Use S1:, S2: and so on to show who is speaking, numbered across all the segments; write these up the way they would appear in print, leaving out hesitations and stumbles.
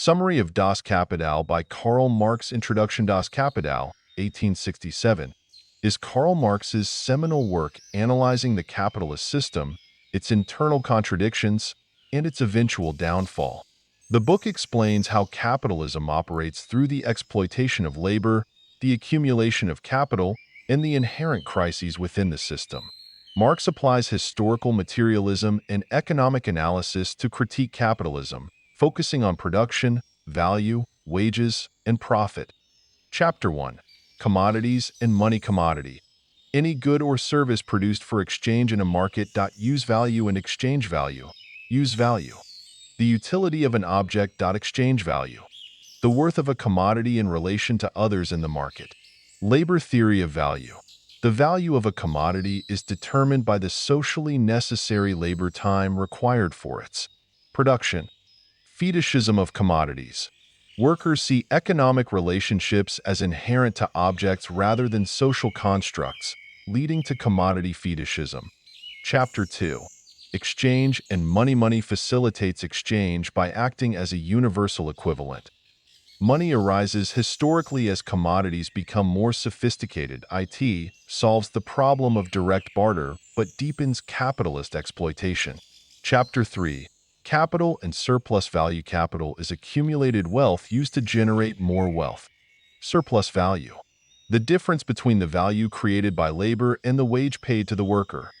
S1: Summary of Das Kapital by Karl Marx. Introduction. Das Kapital, 1867, is Karl Marx's seminal work analyzing the capitalist system, its internal contradictions, and its eventual downfall. The book explains how capitalism operates through the exploitation of labor, the accumulation of capital, and the inherent crises within the system. Marx applies historical materialism and economic analysis to critique capitalism, focusing on production, value, wages, and profit. Chapter 1. Commodities and money. Commodity. Any good or service produced for exchange in a market. Use value and exchange value. Use value. The utility of an object. Exchange value. The worth of a commodity in relation to others in the market. Labor theory of value. The value of a commodity is determined by the socially necessary labor time required for its production. Fetishism of commodities. Workers see economic relationships as inherent to objects rather than social constructs, leading to commodity fetishism. Chapter 2. Exchange and money. Money facilitates exchange by acting as a universal equivalent. Money arises historically as commodities become more sophisticated. It solves the problem of direct barter but deepens capitalist exploitation. Chapter 3. Capital and surplus value. Capital is accumulated wealth used to generate more wealth. Surplus value. The difference between the value created by labor and the wage paid to the worker.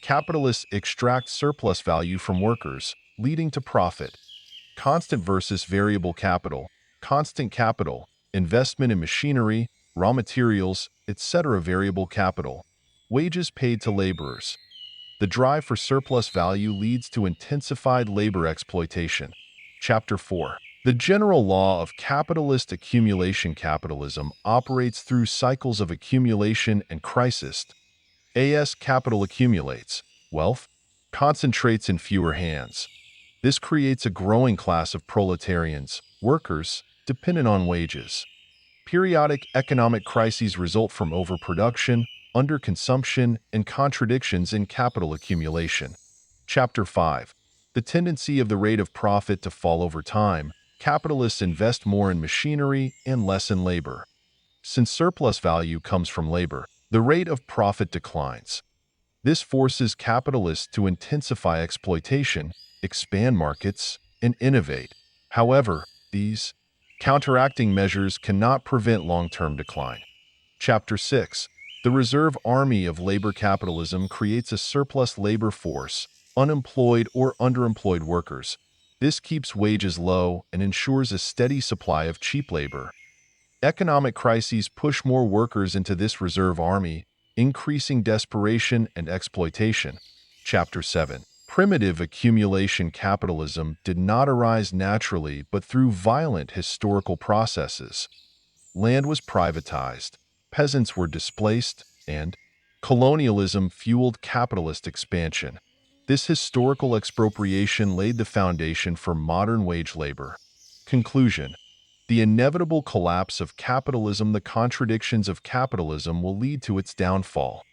S1: Capitalists extract surplus value from workers, leading to profit. Constant versus variable capital. Constant capital, investment in machinery, raw materials, etc. Variable capital, wages paid to laborers. The drive for surplus value leads to intensified labor exploitation. Chapter 4. The general law of capitalist accumulation. Capitalism operates through cycles of accumulation and crisis. As capital accumulates, wealth concentrates in fewer hands. This creates a growing class of proletarians, workers, dependent on wages. Periodic economic crises result from overproduction, underconsumption, and contradictions in capital accumulation. Chapter 5. The tendency of the rate of profit to fall over time. Capitalists invest more in machinery and less in labor. Since surplus value comes from labor, the rate of profit declines. This forces capitalists to intensify exploitation, expand markets, and innovate. However, these counteracting measures cannot prevent long-term decline. Chapter 6. The reserve army of labor. Capitalism creates a surplus labor force, unemployed or underemployed workers. This keeps wages low and ensures a steady supply of cheap labor. Economic crises push more workers into this reserve army, increasing desperation and exploitation. Chapter 7. Primitive accumulation. Capitalism did not arise naturally but through violent historical processes. Land was privatized, peasants were displaced, and colonialism fueled capitalist expansion. This historical expropriation laid the foundation for modern wage labor. Conclusion. The inevitable collapse of capitalism. The contradictions of capitalism will lead to its downfall.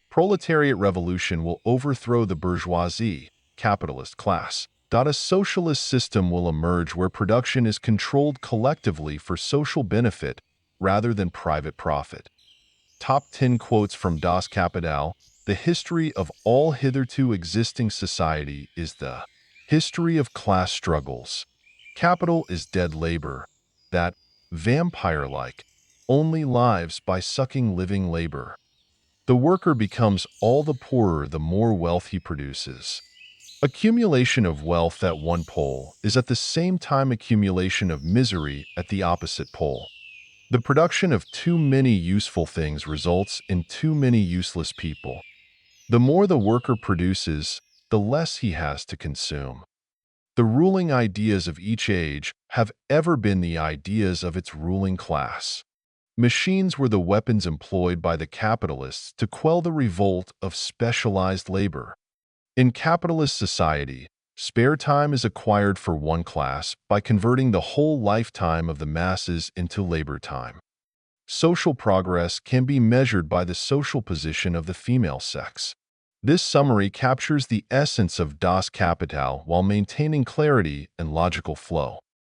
S1: Proletariat revolution will overthrow the bourgeoisie, capitalist class. A socialist system will emerge where production is controlled collectively for social benefit rather than private profit. Top 10 quotes from Das Kapital. The history of all hitherto existing society is the history of class struggles. Capital is dead labor, that, vampire-like, only lives by sucking living labor. The worker becomes all the poorer the more wealth he produces. Accumulation of wealth at one pole is at the same time accumulation of misery at the opposite pole. The production of too many useful things results in too many useless people. The more the worker produces, the less he has to consume. The ruling ideas of each age have ever been the ideas of its ruling class. Machines were the weapons employed by the capitalists to quell the revolt of specialized labor. In capitalist society, spare time is acquired for one class by converting the whole lifetime of the masses into labor time. Social progress can be measured by the social position of the female sex. This summary captures the essence of Das Kapital while maintaining clarity and logical flow.